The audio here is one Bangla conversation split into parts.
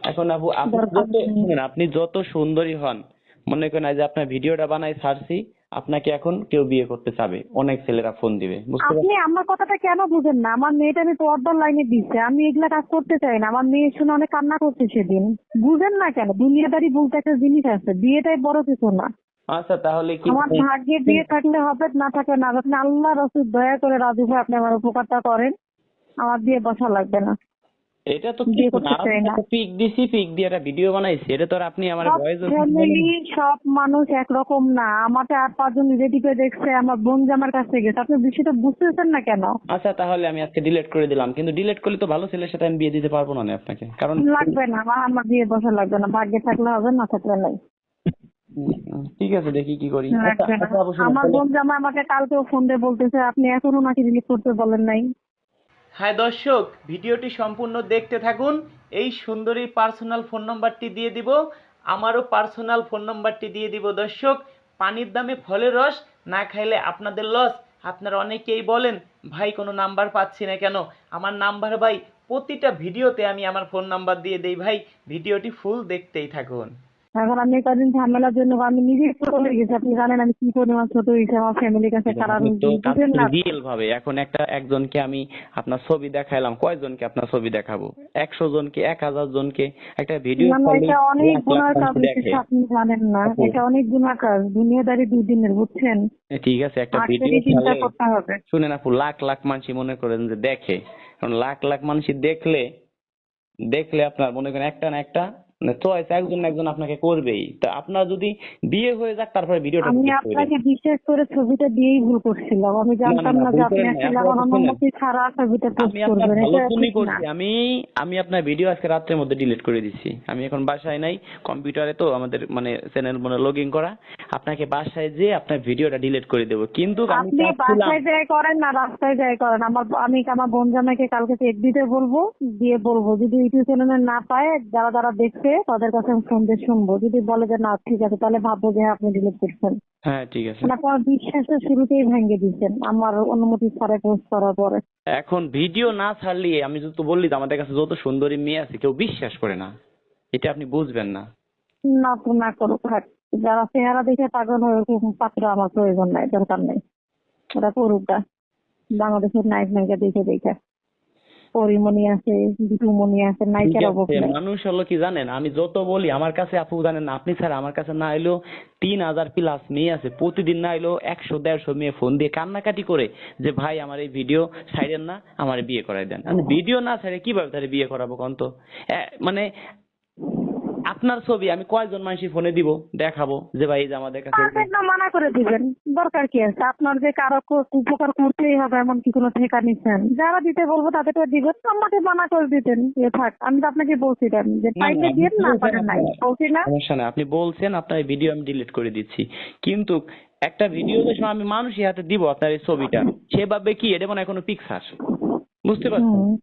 এখন আপু আপনি দরকার যত নেই। শুনেন, আপনি যত সুন্দরী হন, মনে করেন এই যে আপনার ভিডিওটা বানাই ছাড়ছি, আপনাকে এখন কেউ বিয়ে করতে চাবে, অনেক ছেলেরা ফোন দিবে, বুঝতে আপনি পারছেন? আমার কথাটা কেন বুঝেন না? আমার মেয়েটা আমি পর্দার লাইনে দিচ্ছে, আমি এগুলা কাজ করতে চাই না। আমার মেয়ে শুনে অনেক কান্না করছে সেদিন। বুঝেন না কেন? দুনিয়াদারি বলতে একটা জিনিস আছে, বিয়েটাই বড় কিছু না। আচ্ছা তাহলে কি আমার ভাগ্যে বিয়ে থাকলে হবে, না থাকলে না। আপনি আল্লাহ রসুল দয়া করে রাজু ভাই আপনি আমার উপকারটা করেন, আমার বিয়ে বসা লাগবে না, এটা তো বিয়ে কিছু না, করতে চাই আমি না। একটা পিক দিছি, পিক দিয়ে একটা ভিডিও বানাইছি, এটা তো আর আপনি আমার সব ভয়েস বলেন। ফ্যামিলি, সব মানুষ একরকম না। আমাকে 8-5 জন রিলেটিভে দেখছে, আমার বোন জামার কাছে গেছে। আপনি বিষয়টা বুঝতেছেন না কেন? আচ্ছা তাহলে আমি আজকে ডিলিট করে দিলাম, কিন্তু ডিলিট করলে তো ভালো ছেলের সাথে আমি বিয়ে দিতে পারবো না আপনাকে, কারণ লাগবে না, আমার বিয়ে বসা লাগবে না। ভাগ্যে থাকলে হবে, না থাকলে নাই। ঠিক আছে দেখি কি করি। আচ্ছা লাগবে না। আচ্ছা আপু শুনেন আমার তাহলে। বোন জামাই আমাকে কালকেও ফোন দিয়ে বলতেছে আপনি এখনো নাকি রিলিজ করতে বলেন নাই। হ্যাঁ দর্শক, ভিডিওটি সম্পূর্ণ দেখতে থাকুন। এই সুন্দরী পার্সোনাল ফোন নাম্বারটি দিয়ে দিব, আমারও পার্সোনাল ফোন নাম্বারটি দিয়ে দিব। দর্শক, পানির দামে ফলের রস, না খাইলে আপনাদের লস। আপনারা অনেকেই বলেন ভাই কোনো নাম্বার পাচ্ছি না কেন। আমার নাম্বার ভাই প্রতিটা ভিডিওতে আমি আমার ফোন নাম্বার দিয়ে দেই ভাই, ভিডিওটি ফুল দেখতেই থাকুন। এখন আমি কদিন ঝামেলার জন্য আমি নিজে ছোট হয়ে গেছি। আপনি জানেন আমি কি পরিমাণ ছোট হয়েছি আমার ফ্যামিলির কাছে, কারণ আপনি তো কাজ বুঝেন না তো। রিয়েল ভাবে, এখন একজনকে আমি আপনার ছবি দেখাইলাম, কয়জনকে আপনার ছবি দেখাবো? 100 জনকে, 1000 জনকে? একটা ভিডিও না না, খালি এটা অনেক লাখ লাখ গুনার কাজ মানুষ হচ্ছে, দেখে। আপনি জানেন না। আপু এটা অনেক গুনার কাজ, দুনিয়াদারি দুদিনের, বুঝছেন? ঠিক আছে, একটা আগ ভিডিও থেকে চিন্তা ছাড়লে করতে হবে। শুনেন আপু, লাখ লাখ মানুষ মনে করেন যে দেখে, কারণ লাখ লাখ মানুষ দেখলে দেখলে আপনার মনে করেন একটা না একটা মানে চয়েস একজন না একজন আপনাকে করবেই। তা আপনার যদি বিয়ে হয়ে যাক তারপরে ভিডিওটা আমি ডিলিট করে দেন। আপনাকে বিশ্বাস করে ছবিটা দিয়েই ভুল করছিলাম। আমি না না জানতাম না, না যে ভুল আপনি করেন নাই আসলে আপু, আমার আপু শুনেন, অনুমতি ছাড়া ছবিটা পোস্ট আমি আপনার করবেন, এটা ভালোর জন্যই ঠিক না। করছি। আমি আমি আপনার ভিডিও আজকে রাত্রের মধ্যে ডিলিট করে দিচ্ছি। আমি এখন বাসায় নাই, কম্পিউটারে তো আমাদের মানে চ্যানেল মানে লগ ইন করা, আপনাকে বাসায় যেয়ে আপনার ভিডিওটা ডিলিট করে দেবো, কিন্তু আমি আপনি চাচ্ছিলাম। বাসায় যাই করেন না রাস্তায় যাই করেন, আমি আমার বোন জামাইকে কালকে চেক দিতে বলবো, দিয়ে বলবো যদি ইউটিউব চ্যানেলে না পায়, যারা যারা দেখছে তাদের কাছে আমি ফোন দিয়ে শুনবো। যদি বলে যে না ঠিক আছে, তাহলে ভাববো যে হ্যাঁ, আপনি ডিলিট করছেন। হ্যাঁ ঠিক আছে। মানে আপনার বিশ্বাসটা শুরুতেই ভেঙে দিচ্ছেন আমার অনুমতি ছাড়া পোস্ট করার পরে। এখন ভিডিও না ছাড়লে আমি যত বললি তো আমাদের কাছে যত সুন্দরী মেয়ে আছে কেউ বিশ্বাস করে না, এটা আপনি বুঝবেন না। না তো না করুক, থাক। যারা চেহারা দেখে পাগল হয়ে ওরকম পাত্র আমার প্রয়োজন নাই, দরকার নাই। ওরা করুক গা। বাংলাদেশের নায়ক নায়িকা দেখে দেখে পরিমণি আছে, বিটুমণি আছে, ঠিক নায়িকার অভাব আছে, নেই। মানুষ হলো কি জানেন, আমি যত বলি আমার কাছে আপু জানেন না, আপনি ছাড়া আমার কাছে না এলেও 3000+ মেয়ে আছে, প্রতিদিন না এলেও 100-150 মেয়ে ফোন দিয়ে কান্নাকাটি করে যে ভাই আমার এই ভিডিও ছাইড়েন না, আমার বিয়ে করাই দেন। আমি ভিডিও না ছাড়ে কিভাবে তাহলে বিয়ে করাবো কোন তো? মানে আপনার ছবি আমি কয়জন মানুষের ফোনে দিব, দেখাবো যে ভাই এই যে আমাদের কাছে এরকম। পারবেন না, মানা করে দিবেন। দরকার কি আছে? আপনার যে কারো উপকার করতেই হবে এমন কি কোনো ঠেকা নিচ্ছেন? যারা দিতে বলবো তাদেরকে দিবেন, আমাকে মানা করে দিতেন। এ থাক, আমি তো আপনাকে বলছিলাম যে না না, পাইলে আপনি দিন, না বলছেন পারেন নাই, আপনার বলছি না। সমস্যা না, আপনি বলছেন আপনার এই ভিডিও আমি ডিলিট করে দিচ্ছি, কিন্তু একটা ভিডিও যে সময় আমি মানুষের হাতে দিব আপনার এই ছবিটা, সেভাবে কি এটা মনে হয় কোনো পিকচার, বুঝতে পারছেন? হুম,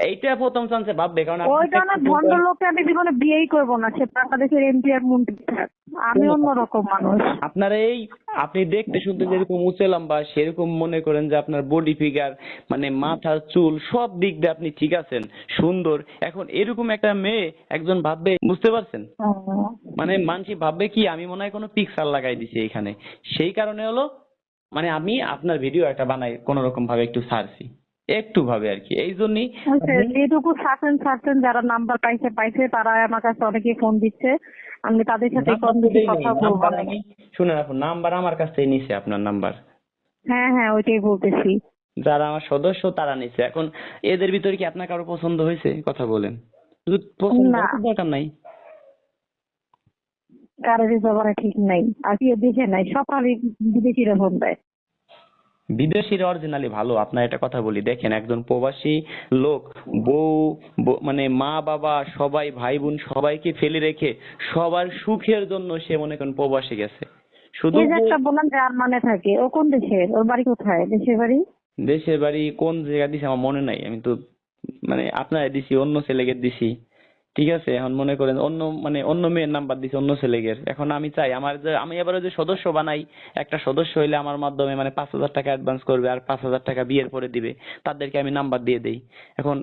এইটা প্রথম চান্সে ভাববে, কারণ আপনি ওই তো একটু ধরনের ভণ্ড বলবেন। লোককে আমি জীবনে বিয়েই করবো না। সে বাংলাদেশের এমপি আর মন্ত্রী থাক, আমি শুনুন, অন্যরকম মানুষ। আপনার এই আপনি দেখতে শুনতে যেরকম উঁচু লম্বা, সেরকম মনে করেন যে আপনার বডি ফিগার মানে মাথার চুল সব দিক দিয়ে আপনি ঠিক আছেন, সুন্দর। এখন এরকম একটা মেয়ে একজন ভাববে, বুঝতে পারছেন? হুম। মানে মানসি ভাববে কি আমি মনে হয় কোনো পিকচার লাগাই দিছি এখানে। সেই কারণে হলো মানে আমি আপনার ভিডিও একটা বানাই কোন রকম ভাবে একটু ছাড়ছি, একটু ভাবে আর কি, এই জন্যই বুঝছে, আপনি। যেটুকু ছাড়ছেন, যারা নাম্বার পাইছে তারা আমার কাছে অনেকে ফোন দিচ্ছে। আমি তাদের সাথে নাম্বার কম তো বেশি দেই নাই, কথা বলবো নাম্বার না। আমি শুনেন আপু, নাম্বার আমার কাছ থেকে নিছে, আপনার নাম্বার হ্যাঁ হ্যাঁ, ওইটাই বলতেছি। যারা আমার সদস্য তারা নিছে। এখন এদের ভিতরে কি আপনার কারো পছন্দ হয়েছে? কথা বলেন, যদি পছন্দ না, হয় তো দরকার নাই। কারোরই ব্যাপারে ঠিক নাই। আর কি দেখে নাই, সকালে বিদেশিরা ফোন দেয়। বিদেশির অরিজিনালি ভালো, আপনার একটা কথা বলি, দেখেন একজন প্রবাসী লোক বউ মানে মা বাবা সবাই ভাই বোন সবাইকে ফেলে রেখে সবার সুখের জন্য সে মনে করেন প্রবাসে গেছে, শুধু এই যে যে একটা বললাম জার্মানে থাকে, ও কোন দেশের? ওর বাড়ি কোথায়? দেশের বাড়ি? দেশের বাড়ি কোন জায়গা দিছে আমার মনে নাই, আমি তো মানে আপনার দিছি, অন্য ছেলেকে দিছি, ঠিক আছে, এখন মনে করেন অন্য মেয়ের নাম্বার দিছে অন্য ছেলেকে। এখন আমি চাই আমি এবারে যে সদস্য বানাই, একটা সদস্য হইলে আমার মাধ্যমে 5,000 টাকা অ্যাডভান্স করবে আর 5,000 টাকা বিয়ের পরে দিবে, তাদেরকে আমি নাম্বার দিয়ে দেই। এখন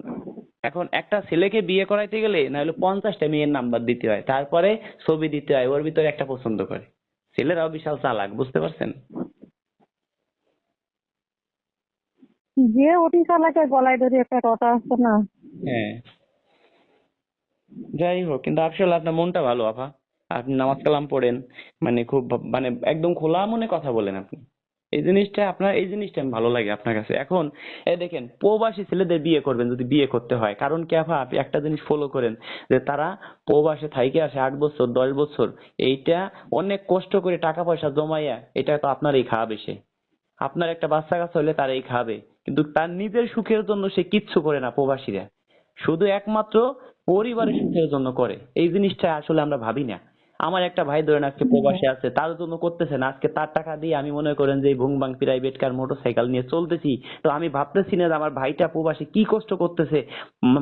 এখন একটা ছেলেকে বিয়ে করাইতে গেলে না হলে 50টা মেয়ের নাম্বার দিতে হয়, তারপরে ছবি দিতে হয়, ওর ভিতরে একটা পছন্দ করে। ছেলেরাও বিশাল চালাক, বুঝতে পারছেন? যে ওটি চালাকে গলায় ধরে একটা কথা আছে না। হ্যাঁ, যাই হোক, কিন্তু আসলে আপনার মনটা ভালো আপা। আপনি নামাজ কালাম পড়েন, খুব একদম খোলা মনে কথা বলেন আপনি। এই জিনিসটা আমি ভালো লাগে আপনার কাছে। এখন এই দেখেন, প্রবাসী ছেলেদের বিয়ে করবেন যদি বিয়ে করতে হয়, কারণ কি আপা, আপনি একটা জিনিস ফলো করেন যে তারা প্রবাসে থাইকে আসে 8 বছর 10 বছর, এইটা অনেক কষ্ট করে টাকা পয়সা জমাইয়া এটা তো আপনারই খাওয়াবে সে। আপনার একটা বাচ্চা কাচ্চা হলে তারাই খাবে, কিন্তু তার নিজের সুখের জন্য সে কিচ্ছু করে না প্রবাসীরা, শুধু একমাত্র পরিবারের সুখের জন্য করে। এই জিনিসটা আসলে আমরা ভাবি না। আমার একটা ভাই ধরেন আজকে প্রবাসে আছে, তার জন্য করতেছে না, আজকে তার টাকা দিয়ে আমি মনে করেন যে ভুং ভাং প্রাইভেট কার মোটরসাইকেল নিয়ে চলতেছি, তো আমি ভাবতেছি না যে আমার ভাইটা প্রবাসে কি কষ্ট করতেছে,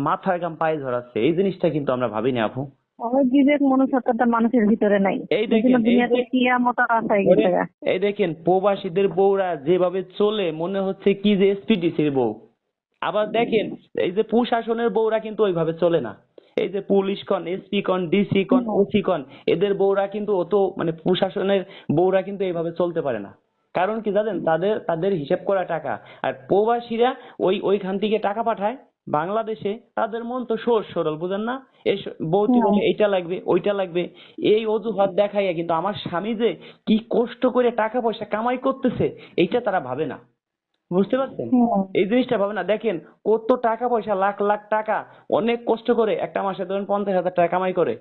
মাথার ঘাম পায়ে ঝরাচ্ছে। এই জিনিসটা কিন্তু আমরা ভাবি না আপু। ওই বিবেক মনুষ্যত্বটা মানুষের ভিতরে নাই। এই এই দেখেন জন্য দুনিয়াতে কিয়ামত আশায় গেছে গা। এই দেখেন প্রবাসীদের বউরা যেভাবে চলে মনে হচ্ছে কি যে এসপিডিসির বউ। আবার দেখেন এই যে প্রশাসনের বউরা কিন্তু ওইভাবে চলে না। এই যে পুলিশ কন, এসপি কন, ডিসি কন, ওসি কন, এদের বউরা কিন্তু অত প্রশাসনের বউরা কিন্তু এইভাবে চলতে পারে না। কারণ কি জানেন, তাদের তাদের হিসাব করা টাকা। আর প্রবাসীরা ওইখান থেকে টাকা পাঠায় বাংলাদেশে, তাদের মন তো সহজ সরল, বুঝেন না? এই বউটি বলে এইটা লাগবে ওইটা লাগবে, এই অজুহাত দেখাইয়া কিন্তু আমার স্বামী যে কি কষ্ট করে টাকা পয়সা কামাই করতেছে এইটা তারা ভাবে না, বুঝতে পারছেন? এই জিনিসটা ভাবে না। দেখেন কত টাকা পয়সা, লাখ লাখ টাকা অনেক কষ্ট করে একটা মাসে ধরেন 50,000 টাকা কামাই করে,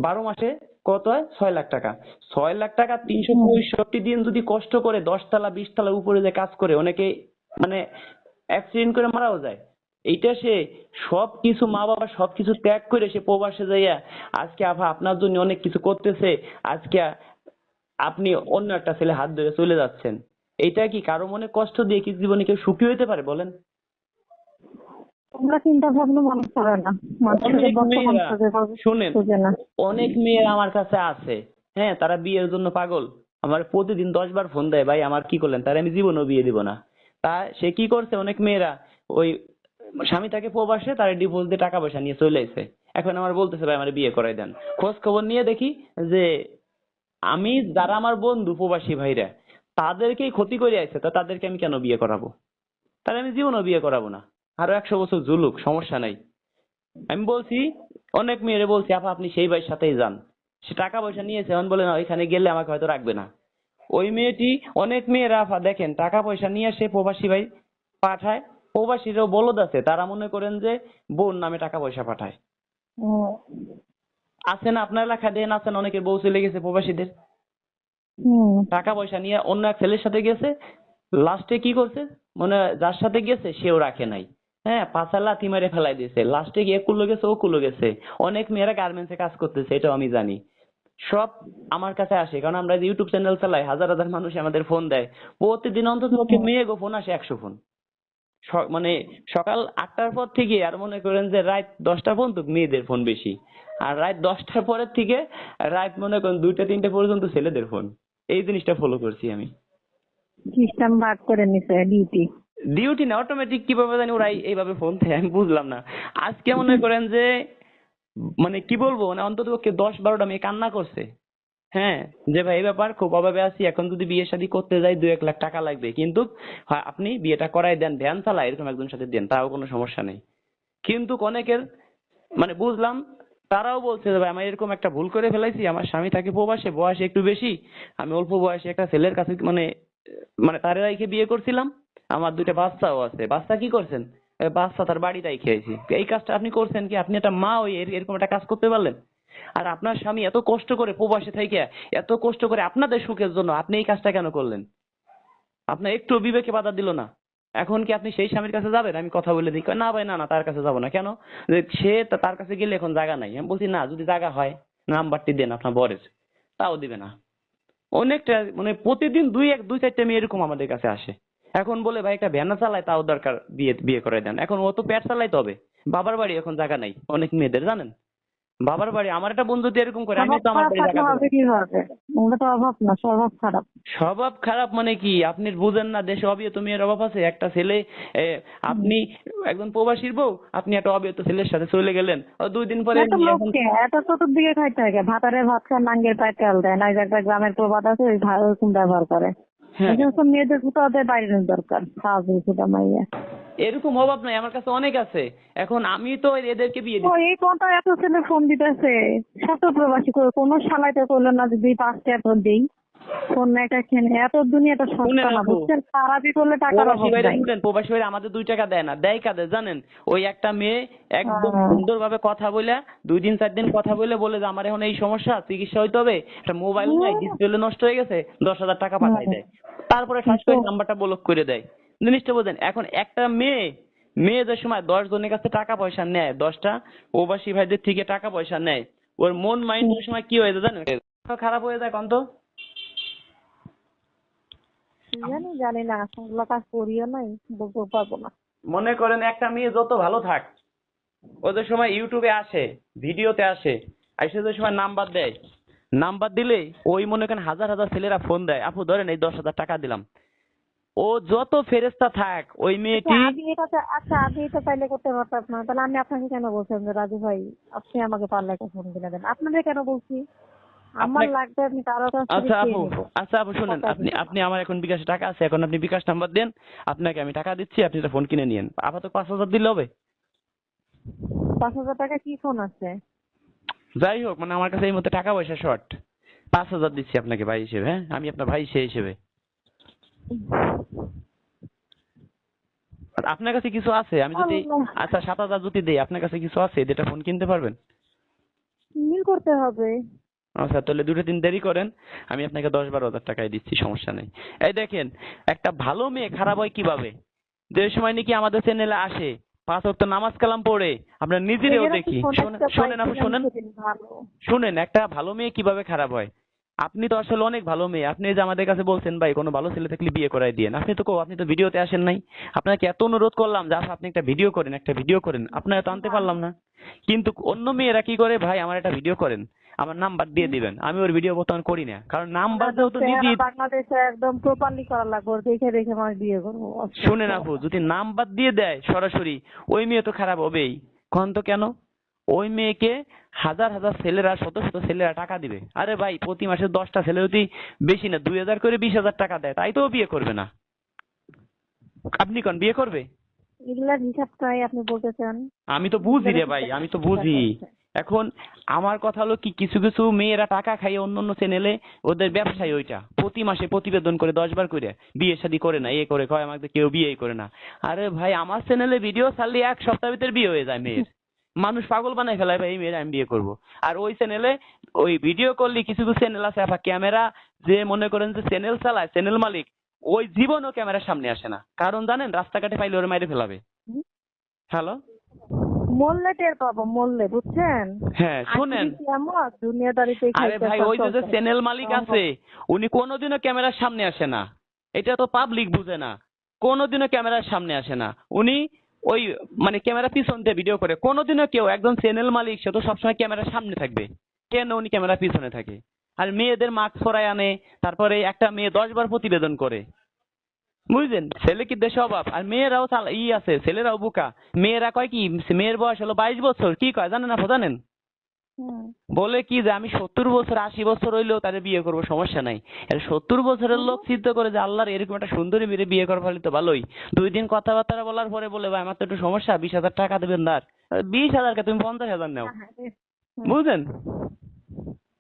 12 মাসে কত হয়? 6 লাখ টাকা। 6 লাখ টাকা 365 দিন যদি কষ্ট করে 10 তলা 20 তলা উপরে যে কাজ করে, অনেকে অ্যাক্সিডেন্ট করে মারাও যায়। এইটা সে সবকিছু মা বাবা সবকিছু ত্যাগ করে সে প্রবাসে যাইয়া আজকে আপনার জন্য অনেক কিছু করতেছে। আজকে আপনি অন্য একটা ছেলে হাত ধরে চলে যাচ্ছেন, এইটা কি কারো মনে কষ্ট দিয়ে কি জীবনে কেউ সুখী হইতে পারে বলেন? তোমরা চিন্তা ভাবনা মানুষ করে না। মানুষের অনেক বর্তমান মেয়েরা, শুনেন, খুঁজে না। অনেক মেয়ের আমার কাছে আছে, হ্যাঁ, তারা বিয়ের জন্য পাগল। আমার প্রতিদিন 10 বার ফোন দেয়, ভাই আমার কি করলেন, তারে আমি জীবনেও বিয়ে দিব না। তা সে কি করছে, অনেক মেয়েরা ওই স্বামী তাকে প্রবাসে তার ডিভোর্স দিয়ে টাকা পয়সা নিয়ে চলে এসে এখন আমার বলতেছে ভাই আমার বিয়ে করাই দেন। খোঁজ খবর নিয়ে দেখি যে যারা আমার বন্ধু প্রবাসী ভাইরা তাদেরকেই ক্ষতি করে আছে, তা তাদেরকে আমি কেন বিয়ে করাবো? তাহলে আমি জীবনেও বিয়ে করাবো না। আরো 100 বছর ঝুলুক, সমস্যা নাই। আমি বলছি, অনেক মেয়েরে বলছি আপা আপনি সেই ভাইয়ের সাথেই যান, সে টাকা পয়সা নিয়েছে, এখন বলে না ওইখানে গেলে আমাকে হয়তো রাখবে না। ওই মেয়েটি, অনেক মেয়েরা আপা দেখেন টাকা পয়সা নিয়ে সে প্রবাসী ভাই পাঠায়, প্রবাসীরাও বলদ আছে, তারা মনে করেন যে বোন নামে টাকা পয়সা পাঠায়। হুম। আছে না আপনার এলাকা দেন, আছেন অনেকের বউ চলে গেছে প্রবাসীদের, টাকা পয়সা নিয়ে অন্য এক ছেলের সাথে গেছে, লাস্টে কি করছে, যার সাথে গেছে সেও রাখে নাই, হ্যাঁ, পাছা লাথি মেরে ফেলাই দিয়েছে, লাস্টে গিয়ে কুলো গেছে ও কুলো গেছে। অনেক মেয়েরা গার্মেন্টসে কাজ করতেছে, এটাও আমি জানি। সব আমার কাছে আসে, কারণ আমরা যে ইউটিউব চ্যানেল চালাই, হাজার হাজার মানুষ আমাদের ফোন দেয়, প্রতিদিন অন্তত মেয়ে গো ফোন আসে 100 ফোন। সকাল 8টার পর থেকে আর মনে করেন যে রাত 10টা পর্যন্ত মেয়েদের ফোন বেশি, আর রাত 10টার পরের থেকে রাত মনে করেন 2টা 3টা পর্যন্ত ছেলেদের ফোন। এই জিনিসটা ফলো করছি আমি। সিস্টেম ভাগ করে নিছে ডিউটি। ডিউটি না, অটোমেটিক কিভাবে জানি ওরা এইভাবে ফোন দেয়, আমি বুঝলাম না। আজকে মনে করেন যে কি বলবো, অন্তত পক্ষে 10-12টা মেয়ে কান্না করছে, হ্যাঁ, যে ভাই এই ব্যাপার খুব অভাবে আছি, এখন যদি বিয়ে শাদী করতে যাই 2-1 লাখ টাকা লাগবে, কিন্তু হয় আপনি বিয়েটা করাই দেন, ভ্যান চালায় এরকম একজন সাথে দেন, তাও কোনো সমস্যা নেই। কিন্তু অনেকের বুঝলাম, তারাও বলছে যে ভাই আমি এরকম একটা ভুল করে ফেলাইছি, আমার স্বামী থাকে প্রবাসে, বয়স একটু বেশি, আমি অল্প বয়সে একটা ছেলের কাছে তারে রাইখে বিয়ে করছিলাম, আমার 2টা বাচ্চাও আছে। বাচ্চা কি করছেন, বাচ্চা তার বাড়িটাই খেয়েছি। এই কাজটা আপনি করছেন কি, আপনি একটা মা হয়ে এরকম একটা কাজ করতে পারলেন? আর আপনার স্বামী এত কষ্ট করে প্রবাসে থেকে, এত কষ্ট করে আপনাদের সুখের জন্য আপনি এই কাজটা কেন করলেন? আপনার একটু বিবেকে বাধা দিল না? এখন কি আপনি সেই স্বামীর কাছে যাবেন? আমি কথা বলে দিই, কয়, না ভাই না না, তার কাছে যাবো না। কেন? যে সে তার কাছে গেলে এখন জায়গা নাই। আমি বলছি না, যদি জায়গা হয় নাম্বারটি দেন আপনার বরের, তাও দিবে না। অনেকটা প্রতিদিন 2-4টা মেয়ে এরকম আমাদের কাছে আসে। এখন বলে ভাই একটা ভ্যানা চালায়, তাও দরকার বিয়ে বিয়ে করে দেন। এখন ও তো পেট চালাইতে হবে, বাবার বাড়ি এখন জায়গা নাই অনেক মেয়েদের, জানেন? বাবার বাড়ি? আমার একটা বন্ধু তো এরকম করে, আমি স্বভাব তো আমার খারাপ বাড়ি থাকলে টাকা দেবো। হবে কিভাবে? ওগুলো তো অভাব না, স্বভাব খারাপ। স্বভাব খারাপ মানে কি? আপনি বুঝেন না দেশে অবিবাহিত মেয়ের অভাব আছে? একটা ছেলে এ, হুম। আপনি একজন প্রবাসীর বউ, আপনি একটা অবিবাহিত ছেলের সাথে চলে গেলেন, ও 2 দিন পরে এত নিয়ে এখন। লোককে এত চতুর্দিকে খাইতে হয়, ভাতারে ভাত খান নাঙ্গের পায়ে তেল দেয় না, এই যে একটা গ্রামের প্রবাদ আছে, ওই ওরকম ব্যবহার করে। হ্যাঁ, এই সমস্ত মেয়েদের কোথাও ওদের বাইরে দরকার, সাহায্য সেটা মাইয়া। এরকম অভাব নাই, আমার কাছে অনেক আছে। এখন আমি তো এদেরকে বিয়ে ও দিচ্ছি। এই কথা এত ছেলে ফোন দিতেছে, শত প্রবাসী করে কোনো শালাইতে করলো না যদি 5টা এত দিই ফোন একটা খেনে, এত দুনিয়াটা সস্তা শুনেন না আপু, বুঝছেন, খারাপই করলে টাকার প্রবাসী অভাব ভাইরা নাই। শুনেন, প্রবাসী ভাইরা আমাদের 2 টাকা দেয় না, দেয় কাদের জানেন? ওই একটা মেয়ে একদম আহ, সুন্দরভাবে কথা বলে, 2 দিন 4 দিন কথা বলে বলে যে আমার এখন এই সমস্যা, চিকিৎসা হইতে হবে, একটা মোবাইল নাই, হুম, ডিসপ্লে নষ্ট হয়ে গেছে, 10,000 টাকা পাঠাই হুম, দেয়। তারপরে ঠাস তো করে নাম্বারটা ব্লক করে দেয়। জিনিসটা বোঝেন? এখন একটা মেয়ে, মেয়েদের সময় 10 জনের কাছে টাকা পয়সা নেয়, 10টা প্রবাসী ভাইদের থেকে টাকা পয়সা নেয়, ওর মন মাইন্ড ওই সময় কি হয়ে যায় জানেন? খারাপ হয়ে যায় কন্ত। কি জানি, জানি না, ওগুলো কাজ করিও নাই, বলতে পারবো না। মনে করেন একটা মেয়ে যত ভালো থাক, ওদের সময় ইউটিউবে আসে, ভিডিওতে আসে, আইসে যে সময় নাম্বার দেয়, নাম্বার দিলে ওই মনে করেন হাজার হাজার ছেলেরা ফোন দেয়, আপু ধরেন এই 10,000 টাকা দিলাম। ও যত ফেরেস্তা থাক ওই আচ্ছা মেয়েটি। আমি এটা আচ্ছা আমি এটা চাইলে করতে পারতাম না, তাহলে আমি আপনাকে কেন বলছেন যে রাজু ভাই আপনি আমাকে পারলে একটা ফোন কিনে দেন? আপনাদের কেন বলছি? আমার আপনাকে, লাগবে, আমি কারো কাছ থেকে আচ্ছা চেয়ে আপু, নিবো, আচ্ছা আপু শুনেন, কথা আপনি দিচ্ছি। আপনি আমার এখন বিকাশে টাকা আছে, এখন আপনি বিকাশ নাম্বার দেন, আপনাকে আমি টাকা দিচ্ছি, আপনি একটা ফোন কিনে নিয়েন, আপাতত 5,000 দিলে হবে। 5,000 টাকা কি ফোন আছে? যাই হোক, মানে আমার কাছে এই মুহূর্তে টাকা পয়সা শর্ট, 5,000 দিচ্ছি আপনাকে ভাই হিসেবে, হ্যাঁ আমি আপনার ভাই সেই হিসেবে। আর আপনার কাছে কিছু আছে? আমি যদি, আল্লাহ, আচ্ছা 7,000 যদি দেই, আপনার কাছে কিছু আছে যেটা ফোন কিনতে পারবেন? মিল করতে হবে। আচ্ছা তাহলে 2-3 দেরি করেন, আমি আপনাকে 10-12 হাজার টাকায় দিচ্ছি, সমস্যা নেই। এই দেখেন, একটা ভালো মেয়ে খারাপ হয় কিভাবে? যে সময় নাকি আমাদের চ্যানেলে আসে, 5 ওয়াক্ত নামাজ কালাম পড়ে, আমরা নিজেরেও মেয়েরা কি দেখি। ফোন শোনেন একটা শোনেন আপু, পাইছিলাম শোনেন সেদিন, ভালো। শুনেন, একটা ভালো মেয়ে কিভাবে খারাপ হয়। আপনি তো আসলে অনেক ভালো মেয়ে, আপনি এই যে আমাদের কাছে বলছেন ভাই কোনো ভালো ছেলে থাকলে বিয়ে করাই দিয়েন, আপনি তো ভিডিওতে আসেন নাই। আপনাকে এত অনুরোধ করলাম যে আপা, আপনি একটা ভিডিও করেন, একটা ভিডিও করেন, আপনারা তো আনতে পারলাম না। কিন্তু অন্য মেয়েরা কি করে, ভাই আমার একটা ভিডিও করেন, আমার নাম্বার দিয়ে দিবেন, আমি ওর ভিডিও বর্তমান করি না, কারণ মানে নাম্বার একদম যেহেতু চেহারা নিজে। বাংলাদেশে একদম প্রপারলি করা লাগবে, ওর দেখে দেখে মানুষ বিয়ে করবো, শুনেন অসুস্থ। আপু, যদি নাম্বার দিয়ে দেয় সরাসরি, ওই মেয়ে তো খারাপ হবেই। কন তো কেন? ওই মেয়েকে হাজার হাজার ছেলেরা, শত শত ছেলেরা টাকা দিবে। আরে ভাই প্রতি মাসে 10টা ছেলে যদি, বেশি না 2,000 করে 20,000 টাকা দেয়, তাই তো ও বিয়ে করবে না। আপনি কোন বিয়ে করবে? এগুলার হিসাবটাই আপনি বলতে চান? আমি তো বুঝি এগুলার রে ভাই, হিসাব আমি তো হিসাব বুঝি। আছে। এখন আমার কথা হলো কি, কিছু কিছু মেয়েরা টাকা খাইয়ে অন্য অন্য চ্যানেলে, ওদের ব্যবসায় ওইটা, প্রতি মাসে প্রতিবেদন করে 10 বার করে বিয়ে শাদী করে না, এ করে, কয় আমাকে কেউ বিয়েই করে না। আরে ভাই আমার চ্যানেলে ভিডিও ছাড়লে 1 সপ্তাহের ভিতর বিয়ে হয়ে যায় মেয়ের। মানুষ পাগল বানায় ফেলায় ভাই, এই মেয়ের আমি বিয়ে করব। আর ওই চ্যানেলে ওই ভিডিও করলে, কিছু কিছু চ্যানেল আছে আপা, ক্যামেরা, যে মনে করেন যে চ্যানেল চালায়, চ্যানেল মালিক, ওই জীবনও ক্যামেরার সামনে আসে না, কারণ জানেন রাস্তাঘাটে পাইলে ওরে মাইরে ফেলাবে। হুম? হ্যালো, মরলে টের পাবো, মরলে, বুঝছেন? হ্যাঁ শুনেন। আখিরি কিয়ামত দুনিয়াদারিতে আরে খাইতে ভাই সব ওই যে চলতে হবে। চ্যানেল মালিক আছে, উনি কোনোদিনও ক্যামেরার সামনে আসে না, এটা তো পাবলিক বুঝে না, কোনোদিনও ক্যামেরার সামনে আসে না উনি, ওই মানে ক্যামেরা পিছন দিয়ে ভিডিও করে। কোনোদিনও কেউ, একজন চ্যানেল মালিক সে তো সবসময় ক্যামেরার সামনে থাকবে, কেন উনি ক্যামেরার পিছনে থাকে? আর মেয়েদের মাস্ক পরায় আনে, তারপরে একটা মেয়ে 10 বার প্রতিবেদন করে, বুঝলেন? ছেলে কি দেশে অভাব? আর মেয়েরাও আছে, ছেলেরাও বোকা। মেয়েরা কয় কি, মেয়ের বয়স হলো 22 বছর, কি কয় জানেন আপু জানেন? হুম। বলে কি যে আমি 70 বছর 80 বছর হইলেও তারে বিয়ে করবো, সমস্যা নাই। আর 70 বছরের লোক চিন্তা করে যে আল্লাহর এরকম একটা সুন্দরী মেয়ে বিয়ে করা ফলে তো ভালোই। 2 দিন কথাবার্তা বলার পরে বলে ভাই আমার তো একটু সমস্যা, 20,000 টাকা দেবেন ধার। 20,000 কে তুমি 50,000 নাও, হুম। বুঝলেন?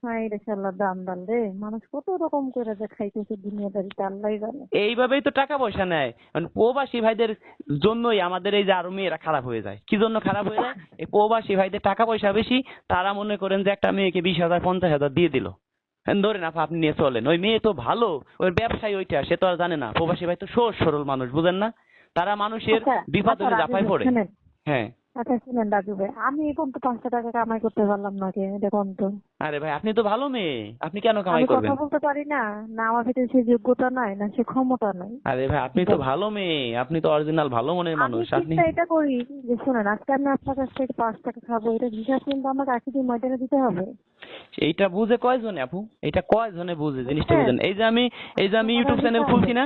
হায় রে শালা দান্দাল রে, মানুষ কত রকম করে যে খাইতেছে দুনিয়াদারিতে, আল্লাহই জানে। এইভাবেই তো টাকা পয়সা নেয়। মানে প্রবাসী ভাইদের জন্যই আমাদের এই যে আরো মেয়েরা খারাপ হয়ে যায়। কি জন্য খারাপ হয়ে যায়? এই প্রবাসী ভাইদের টাকা পয়সা বেশি, তারা মনে করেন যে একটা মেয়েকে 20,000 50,000 দিয়ে দিল, ধরেন আপনি নিয়ে চলেন, ওই মেয়ে তো ভালো, ওই ব্যবসায়ী ওইটা, সে তো আর জানে না প্রবাসী ভাই তো সহজ সরল মানুষ, বুঝেন না? তারা মানুষের আচ্ছা বিপদ আচ্ছা হলে রাজু ঝাঁপায় ভাই, পড়ে। শোনেন, হ্যাঁ আচ্ছা শুনেন রাজু ভাই, আমি এখন তো 500 টাকা কামাই করতে পারলাম না, কে দেখুন তো। আরে ভাই আপনি তো ভালো মেয়ে, আপনি কেন আমি কামাই কথা করবেন? বলতে পারি না, না আমার ভিতরে সে যোগ্যতা নাই, না সে ক্ষমতা নাই। আরে ভাই আপনি তো ভালো মেয়ে, আপনি তো অরিজিনাল ভালো মনের আমি মানুষ আপনি। চিন্তা এটা করি যে শুনেন, আজকে আমি আপনার কাছ থেকে 5 টাকা খাবো, এটা হিসাব কিন্তু আমাকে আজকে দিন ময়দানে দিতে হবে। এইটা বুঝে কয়জনে আপু? এটা কয়জনে বুঝে জিনিসটা বুঝছেন? বুঝেন? এই যে আমি আমার ইউটিউব দিতে চ্যানেল হবে। খুলছি না,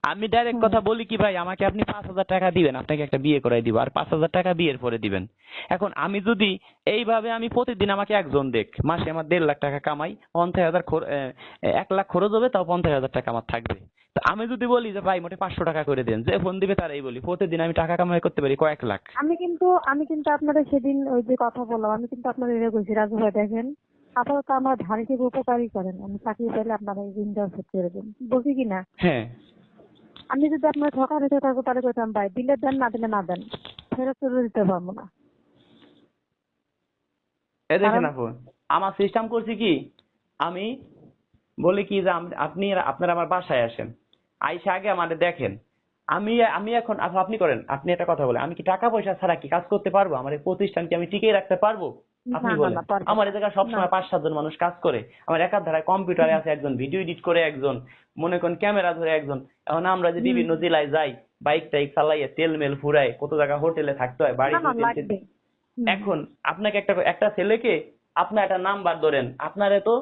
আমি ডাইরেক্ট হুম। কথা বলি কি ভাই আমাকে আপনি 5,000 টাকা দিবেন, আপনাকে একটা বিয়ে করাই দিব, আর 5,000 টাকা বিয়ের পরে দিবেন। এখন আমি যদি এইভাবে আমি প্রতিদিন আমাকে একজন দেখ, মাসে আমার 1.5 লাখ টাকা কামাই, 50,000 1 লাখ খরচ হবে, তাও 50,000 টাকা আমার থাকবে। তো আমি যদি বলি যে ভাই মোটে 500 টাকা করে দেন, যে ফোন দিবে তারাই বলি প্রতিদিন আমি টাকা কামাই করতে পারি কয়েক লাখ। আমি কিন্তু আপনাদের সেদিন ওই যে কথা বললাম, আমি কিন্তু আপনাদের এটা বলছি রাজু ভাই, দেখেন আপাতত আমার ধারে থেকে উপকারই করেন, আমি চাকরি পেলে আপনারা এই ঋণটা শোধ করে দেন, বলছি কি না? হ্যাঁ। আমি যদি আপনার ঠকা রেখে থাকবো তাহলে কইতাম ভাই দিলে দেন, না দিলে না দেন, ফেরত চলে দিতে পারবো না। এ দেখেন কারণ আপু, আমার সিস্টেম করছি কি, আমি বলি কি যে আপনি আপনারা আমার বাসায় আসেন, আইসা আগে আমাদের দেখেন। আমি আমি এখন আপনি করেন, আপনি একটা কথা বলেন, আমি কি টাকা পয়সা ছাড়া কি কাজ করতে পারবো? আমার এই প্রতিষ্ঠান কি আমি টিকিয়ে রাখতে পারবো? না আপনি না বলেন। না, পারবেন আমার না। এই জায়গায় না। সবসময় 5-7 জন মানুষ কাজ করে, আমার একার ধারায় কম্পিউটারে আছে একজন, ভিডিও এডিট করে একজন, মনে করেন ক্যামেরা ধরে একজন। এখন আমরা যে হুম। বিভিন্ন জেলায় যাই, বাইক টাইক চালাইয়ে তেল মেল ফুরাই, কত জায়গা হোটেলে থাকতে হয়, বাড়ি না না, 2-3 লাগবে। হুম এখন আপনাকে একটা একটা ছেলেকে, আপনার একটা নাম্বার ধরেন, আপনারে তো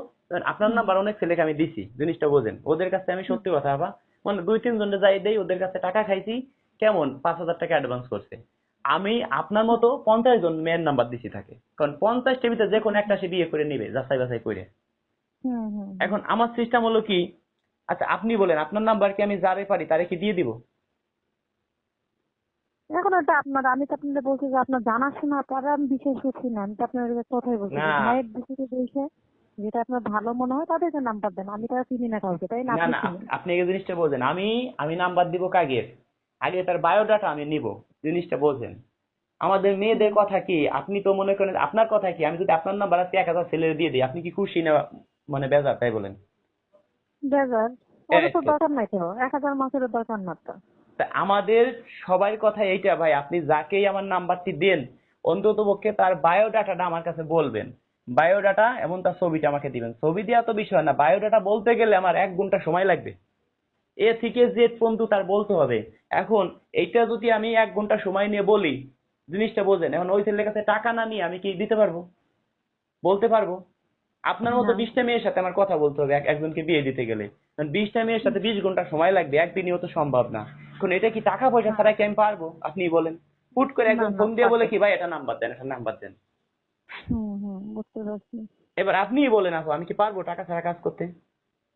আপনার হুম নাম্বার অনেক ছেলেকে আমি দিছি, জিনিসটা বোঝেন। ওদের কাছে আমি হুম। সত্যি কথা বা মানে 2-3 জনের যাই দেই, ওদের কাছে টাকা খাইছি, কেমন 5,000 টাকা অ্যাডভান্স করছে। আমি আপনার মতো 50 জন মেয়ের নাম্বার দিছি থাকে, কারণ 50টার ভিতরে যে কোনো একটা সে বিয়ে করে নিবে যাচাই বাছাই করে। হুম হুম হুম। এখন আমার সিস্টেম হলো কি, আচ্ছা আপনি বলেন আপনার নাম্বার কি আমি যারে পারি তারে কি দিয়ে দিব? এখন এটা আপনার, আমি তো আপনাদের বলছি যে আপনার জানাশোনা তারা আমি বিশেষ করছি না, আমি তো আপনার কথাই বলছি না যে ভাইয়ের দিকে দেখে যেটা আপনার ভালো মনে হয় তাদেরকে নাম্বার দেন, আমি তারা চিনি না কাউকে, তাই না? না আপনি না চিনেন। আপনি এই জিনিসটা বোঝেন, আমি আমি নাম্বার দিব কাগের, আগে তার বায়োডাটা আমি নিব, জিনিসটা বোঝেন। আমাদের মেয়েদের হুম। কথা কি, আপনি তো মনে করেন আপনার কথা কি, আমি যদি আপনার নাম্বার আজকে 1,000 ছেলের দিয়ে দিই, আপনি কি খুশি না মানে বেজার, তাই বলেন? বেজার? এই ওটা তো তো। দরকার নাই তো, 1000 মাসের দরকার না তো। তা আমাদের সবার কথা এইটা ভাই, আপনি যাকেই আমার নাম্বারটি দেন, অন্তত পক্ষে তার বায়োডাটাটা আমার কাছে বলবেন। বায়োডাটা এবং তার ছবিটা আমাকে দিবেন। ছবি দেওয়া তো বিষয় না, বায়োডাটা বলতে গেলে আমার 1 ঘন্টা সময় লাগবে, এ থেকে জেড পর্যন্ত তার বলতে হবে। এখন এইটা যদি আমি 1 ঘন্টা সময় নিয়ে বলি, জিনিসটা বোঝেন। এখন ওই ছেলের কাছে টাকা না নিয়ে আমি কি দিতে পারবো? বলতে পারবো? আপনার মতো না 20টা মেয়ের সাথে আমার কথা বলতে হবে একজনকে বিয়ে দিতে গেলে। কারণ 20টা মেয়ের সাথে 20 ঘন্টা সময় লাগবে, একদিনেও তো সম্ভব না। এখন এটা কি টাকা পয়সা না ছাড়া কি আমি পারবো? আপনি বলেন। হুট করে না একজন না, ফোন দিয়ে বলে পারবেন কি না। ভাই এটা নাম্বার দেন, একটা নাম্বার দেন। হুম হুম, বুঝতে পারছি। এবার আপনিই বলেন আপু, আমি কি পারবো টাকা ছাড়া কাজ করতে?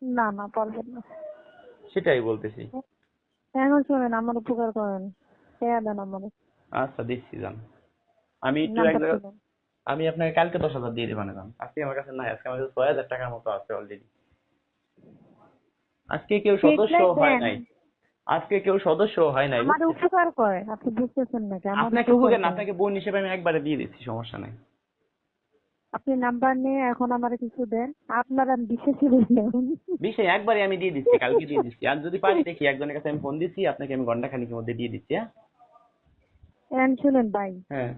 না না, পারবেন না। সেটাই বলতেছি। এখন শোনেন, আমার উপকার করেন, টাকা দেন আমার, আচ্ছা দিচ্ছি যান। আমি একটু এক নাম্বার জায়গায়, দিবেন। আমি আপনাকে কালকে 10,000 দিয়ে দেবো না যান। আজকে আমার কাছে নাই, আজকে আমার কাছে 6,000 টাকার মতো আছে অলরেডি। আজকে কেউ সদস্য দেখলে হয় দেন। নাই, আজকে কেউ সদস্য হয় নাই আমার বুঝছেন? উপকার করে, আপনি বুঝতেছেন নাকি? আমার আপনাকে উপকার উপকার না, করে। আপনাকে বোন হিসেবে আমি একবারে দিয়ে দিচ্ছি, সমস্যা নাই। আপনি নাম্বার নিয়ে এখন আমার কিছু দেন, আপনার আমি বিশেষই বললাম। বিষয় একবারে আমি দিয়ে দিচ্ছি, কালকে দিয়ে দিচ্ছি। আর যদি পারি দেখি, একজনের কাছে আমি ফোন দিচ্ছি, আপনাকে আমি ঘন্টা খানিকের মধ্যে দিয়ে দিচ্ছি। হ্যাঁ এখন শুনেন ভাই, হ্যাঁ।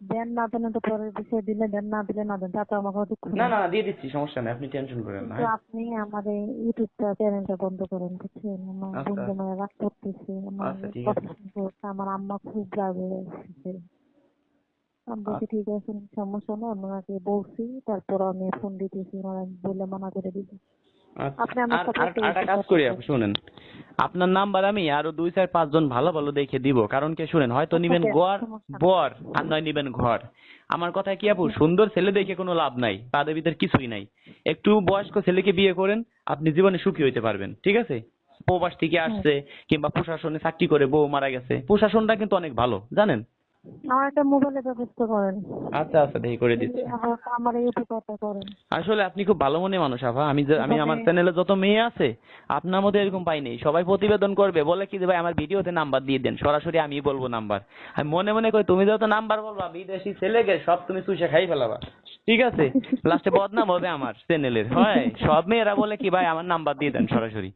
দেন না দেন তো পরের বিষয়, দিলে দেন, না দিলে না দেন, তাতে আমার কোনো দুঃখ না নেই। না না, দিয়ে দিচ্ছি, সমস্যা নেই, আপনি টেনশন করেন না। কিন্তু হ্যাঁ আপনি আমার এই ইউটিউবটা চ্যানেলটা বন্ধ করেন, বুঝছেন? আমার আচ্ছা বন্ধু মায়ের রাগ করতেছে, আমার আচ্ছা ঠিক কথা আছে। শুনতে হচ্ছে, আমার আম্মা খুব রাগ হয়ে এসেছে। আমি বলছি আচ্ছা ঠিক আছে, সমস্যা নেই, ওনাকে বলছি, তারপর আমি ফোন দিতেছি, ওনারা বলে মানা করে দিবে। আচ্ছা। আপনি আমার আর সাথে আর একটা আর একটা কাজ উপকার করি আপু, করবেন। শুনেন, আপনার নাম্বার আমি আরো 2-4-5 জন ভালো ভালো দেখে দিব। কারণ কি শুনেন, হয়তো আচ্ছা নিবেন দেন, গড় সমস্যা নেই। বর, আর নয় নিবেন ঘর। আমার কথা কি আপু, সুন্দর ছেলে দেখে কোনো লাভ নাই, তাদের ভিতর কিছুই নাই। একটু বয়স্ক ছেলেকে বিয়ে করেন, আপনি জীবনে সুখী হইতে পারবেন, ঠিক আছে? প্রবাস থেকে হুম। আসছে, কিংবা প্রশাসনে চাকরি করে বউ মারা গেছে, প্রশাসনটা কিন্তু অনেক ভালো জানেন। আমার একটা মোবাইলের ব্যবস্থা করেন। আচ্ছা আচ্ছা দেখি করে দিচ্ছি। আমার এই উপকারটা করেন। আসলে আপনি খুব ভালো মনে মানুষ আপা, আমি এভাবে আমার চ্যানেলে যত মেয়ে আছে আপনার মতো এরকম পাইনি। সবাই প্রতিবেদন করবে, বলে কি যে ভাই আমার ভিডিওতে নাম্বার দিয়ে দেন, সরাসরি আমি বলবো নাম্বার। আমি মনে মনে করি তুমি যত নাম্বার বলবা বিদেশি ছেলেকে সব তুমি চুষে খাই ফেলাবা, ঠিক আছে? লাস্টে বদনাম হবে আমার চ্যানেলের। হয় সব মেয়েরা বলে কি ভাই আমার নাম্বার দিয়ে দেন সরাসরি।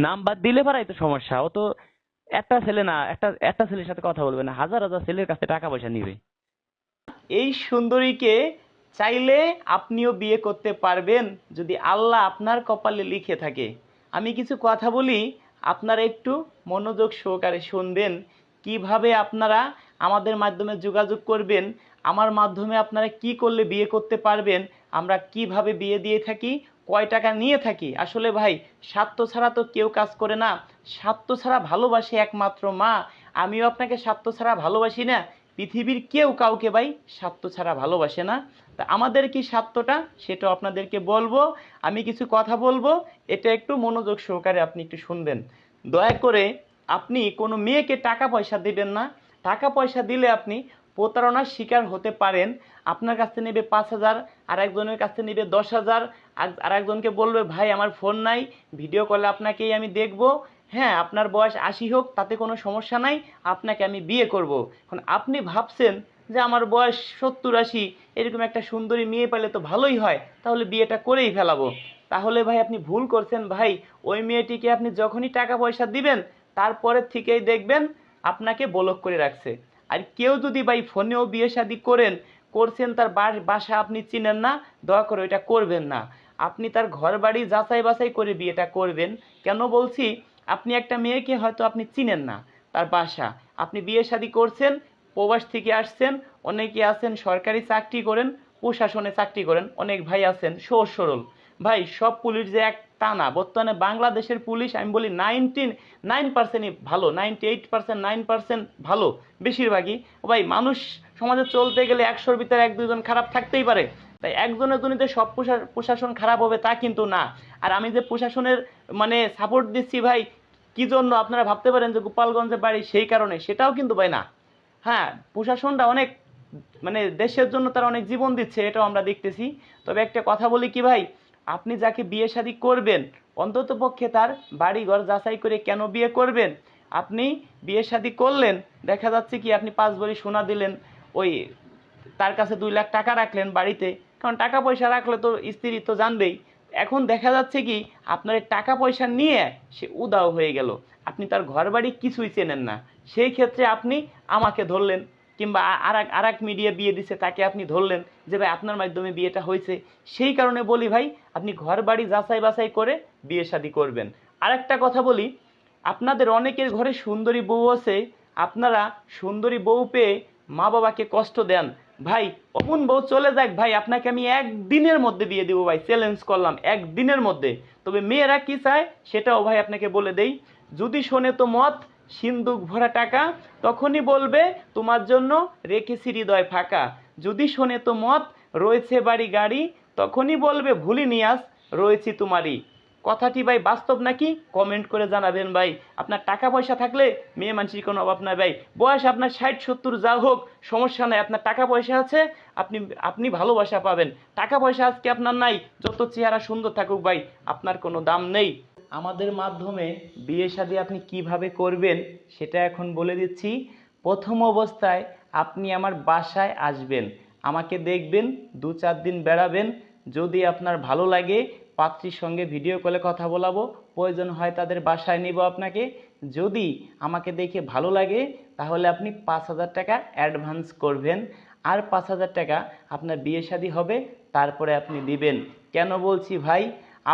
নাম্বার দিলে পারাই তো সমস্যা, ও তো একটা ছেলে না, একটা ছেলের সাথে কথা বলবে না, হাজার হাজার ছেলের কাছে টাকা পয়সা নিবে। এই সুন্দরীকে চাইলে আপনিও বিয়ে করতে পারবেন যদি আল্লাহ আপনার কপালে লিখে থাকে। আমি কিছু কথা বলি, আপনারা একটু মনোযোগ সহকারে শুনবেন। কিভাবে আপনারা আমাদের মাধ্যমে যোগাযোগ করবেন, আমার মাধ্যমে আপনারা কি করলে বিয়ে করতে পারবেন, আমরা কিভাবে বিয়ে দিয়ে থাকি, কয় টাকা নিয়ে থাকি। আসলে ভাই, স্বার্থ ছাড়া তো কেউ কাজ করে না, স্বার্থ ছাড়া ভালোবাসে একমাত্র মা। আমিও আপনাকে স্বার্থ ছাড়া ভালোবাসি না, পৃথিবীর কেউ কাউকে ভাই স্বার্থ ছাড়া ভালোবাসে না। তা আমাদের কি স্বার্থটা সেটা আপনাদেরকে বলবো, আমি কিছু কথা বলবো, এটা একটু মনোযোগ সহকারে আপনি একটু শুনবেন। দয়া করে আপনি কোনো মেয়েকে টাকা পয়সা দিবেন না। টাকা পয়সা দিলে আপনি প্রতারণার শিকার হতে পারেন। আপনার কাছ থেকে নেবে 5,000, আর একজনের কাছ থেকে নেবে 10,000, আর একজনকে বলবে ভাই আমার ফোন নাই, ভিডিও কলে আপনাকেই আমি দেখব, হ্যাঁ আপনার বয়স 80 হোক তাতে কোনো সমস্যা নাই, আপনাকে আমি বিয়ে করব। এখন আপনি ভাবছেন যে আমার বয়স 70-80, এরকম একটা সুন্দরী মেয়ে পেলে তো ভালোই হয়, তাহলে বিয়েটা করেই ফেলাবো। তাহলে ভাই আপনি ভুল করছেন ভাই। ওই মেয়েটিকে আপনি যখনই টাকা পয়সা দিবেন তারপরের থেকেই দেখবেন আপনাকে ব্লক করে রাখছে। আর কেউ যদি ভাই ফোনেও বিয়ে শাদী করছেন, তার বাসা আপনি চিনেন না, দয়া করে ওইটা করবেন না। আপনি তার ঘর বাড়ি যাচাই বাছাই করে বিয়েটা করবেন। কেন বলছি, আপনি একটা মেয়েকে হয়তো আপনি চিনেন না, তার বাসা, আপনি বিয়ে শাদী করছেন, প্রবাস থেকে আসছেন, অনেকে আছেন সরকারি চাকরি করেন, প্রশাসনে চাকরি করেন, অনেক ভাই আছেন সহজ সরল। ভাই সব পুলিশ যে এক তা না, বর্তমানে বাংলাদেশের পুলিশ আমি বলি 99% ভালো, 98%, 9% ভালো, বেশিরভাগই। ভাই মানুষ সমাজে চলতে গেলে 100-র ভিতরে 1-2 জন খারাপ থাকতেই পারে, তাই একজনের জনিতে সব প্রশাসন খারাপ হবে তা কিন্তু না। আর আমি যে প্রশাসনের মানে সাপোর্ট দিচ্ছি ভাই, কি জন্য আপনারা ভাবতে পারেন যে গোপালগঞ্জে বাড়ি সেই কারণে, সেটাও কিন্তু ভাই না। হ্যাঁ, প্রশাসনটা অনেক মানে দেশের জন্য তারা অনেক জীবন দিচ্ছে, এটাও আমরা দেখতেছি। তবে একটা কথা বলি কি ভাই, আপনি যাকে বিয়ে শাদী করবেন অন্তত পক্ষে তার বাড়ি ঘর যাচাই করে কেন বিয়ে করবেন। আপনি বিয়ে শাদী করলেন, দেখা যাচ্ছে কি আপনি 5 ভরি সোনা দিলেন, ওই তার কাছে 2 লাখ টাকা রাখলেন বাড়িতে, কারণ টাকা পয়সা রাখলে তো স্ত্রী তো জানবেই। এখন দেখা যাচ্ছে কি আপনার এই টাকা পয়সা নিয়ে সে উধাও হয়ে গেল, আপনি তার ঘর বাড়ি কিছুই চেনেন না। সেই ক্ষেত্রে আপনি আমাকে ধরলেন, কিংবা আর এক মিডিয়া বিয়ে দিছে তাকে আপনি ধরলেন যে ভাই আপনার মাধ্যমে বিয়েটা হয়েছে। সেই কারণে বলি ভাই, আপনি ঘর বাড়ি যাচাই বাছাই করে বিয়ে শাদী করবেন। আর একটা কথা বলি, আপনাদের অনেকের ঘরে সুন্দরী বউ আছে, আপনারা সুন্দরী বউ পেয়ে মা বাবাকে কষ্ট দেন। ভাই অমন বউ চলে যাক ভাই, আপনাকে আমি একদিনের মধ্যে বিয়ে দেবো ভাই, চ্যালেঞ্জ করলাম একদিনের মধ্যে। তবে মেয়েরা কি চায় সেটাও ভাই আপনাকে বলে দেই, যদি শোনে তো মত সিন্দুক ভরা টাকা, তখনই বলবে তোমার জন্য রেখেছি হৃদয় ফাঁকা। যদি শোনে তো মত রয়েছে বাড়ি গাড়ি, তখনই বলবে ভুলিনি আজ রয়েছি তোমারই। কথাটি ভাই বাস্তব নাকি কমেন্ট করে জানাবেন ভাই। আপনার টাকা পয়সা থাকলে মেয়ে মানুষের কোনো অভাব নাই ভাই, বয়স আপনার 60-70 যা হোক সমস্যা নাই, আপনার টাকা পয়সা আছে, আপনি আপনি ভালোবাসা পাবেন। টাকা পয়সা আজকে আপনার নাই, যত চেহারা সুন্দর থাকুক ভাই, আপনার কোনো দাম নেই। আমাদের মাধ্যমে বিয়ে শাদী আপনি কিভাবে করবেন সেটা এখন বলে দিচ্ছি। প্রথম অবস্থায় আপনি আমার বাসায় আসবেন, আমাকে দেখবেন, 2-4 দিন বেড়াবেন। যদি আপনার ভালো লাগে পাত্রীর সঙ্গে ভিডিও কলে কথা বলাবো, প্রয়োজন হয় তাদের বাসায় নিব আপনাকে। যদি আমাকে দেখে ভালো লাগে তাহলে আপনি 5,000 টাকা অ্যাডভান্স করবেন, আর 5,000 টাকা আপনার বিয়ে শাদী হবে তারপরে আপনি দিবেন। কেন বলছি ভাই,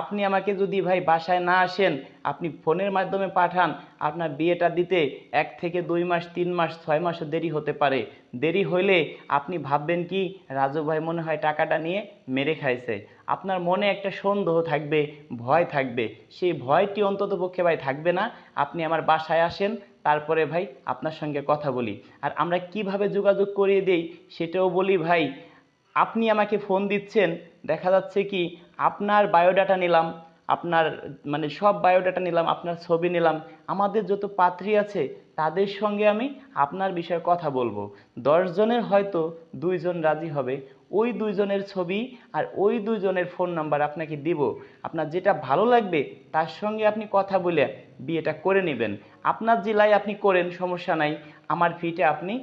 আপনি আমাকে যদি ভাই বাসায় না আসেন, আপনি ফোনের মাধ্যমে পাঠান, আপনার বিয়েটা দিতে 1 থেকে 2 মাস, 3 মাস, 6 মাসও দেরি হতে পারে। দেরি হইলে আপনি ভাববেন কি রাজু ভাই মনে হয় টাকাটা নিয়ে মেরে খাইছে। আপনার মনে একটা সন্দেহ থাকবে, ভয় থাকবে, সেই ভয়টি অন্তত পক্ষে ভাই থাকবে না। আপনি আমার বাসায় আসেন, তারপরে ভাই আপনার সঙ্গে কথা বলি। আর আমরা কিভাবে যোগাযোগ করিয়ে দেই সেটাও বলি ভাই। আপনি আমাকে ফোন দিচ্ছেন, দেখা যাচ্ছে কি আপনার বায়োডাটা নিলাম, আপনার মানে সব বায়োডাটা নিলাম, আপনার ছবি নিলাম, আমাদের যত পাত্রী আছে তাদের সঙ্গে আমি আপনার বিষয়ে কথা বলবো। 10 জনের হয়তো 2 জন রাজি হবে, ওই 2 জনের ছবি আর ওই 2 জনের ফোন নাম্বার আপনাকে দিব। আপনার যেটা ভালো লাগবে তার সঙ্গে আপনি কথা বলে বিয়েটা করে নেবেন। আপনার জেলায় আপনি করেন, সমস্যা নাই, আমার ফিটা আপনি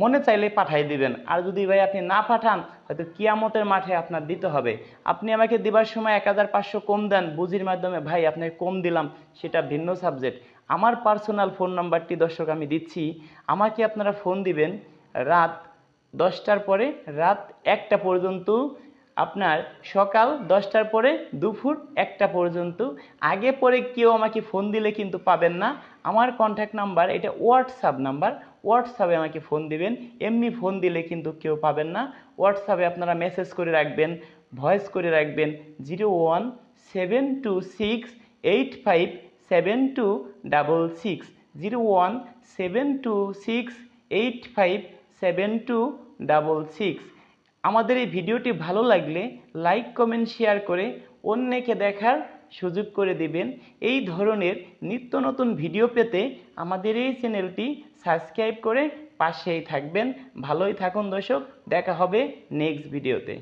মনে চাইলে পাঠাই দিবেন। আর যদি ভাই আপনি না পাঠান, হয়তো কিয়ামতের মাঠে আপনার দিতে হবে। আপনি আমাকে দিবার সময় 1,500 কম দেন বুঝির মাধ্যমে, ভাই আপনাকে কম দিলাম, সেটা ভিন্ন সাবজেক্ট। আমার পার্সোনাল ফোন নাম্বারটি দর্শক আমি দিচ্ছি। আমাকে আপনারা ফোন দিবেন রাত 10টার পরে রাত 1টা পর্যন্ত, আপনার সকাল 10টার পরে দুপুর 1টা পর্যন্ত। আগে পরে কেউ আমাকে ফোন দিলে কিন্তু পাবেন না। আমার কন্ট্যাক্ট নাম্বার এটা হোয়াটসঅ্যাপ নাম্বার, হোয়াটসঅ্যাপে আমাকে ফোন দিবেন, এমনি ফোন দিলে কিন্তু কেউ পাবেন না। হোয়াটসঅ্যাপে আপনারা মেসেজ করে রাখবেন, ভয়েস করে রাখবেন 01726857266, 01726857266। আমাদের এই ভিডিওটি ভালো লাগলে লাইক কমেন্ট শেয়ার করে অন্যকে দেখার সুযোগ করে দিবেন। এই ধরনের নিত্য নতুন ভিডিও পেতে আমাদের এই চ্যানেলটি সাবস্ক্রাইব করে পাশেই থাকবেন। ভালোই থাকুন দর্শক, দেখা হবে নেক্সট ভিডিওতে।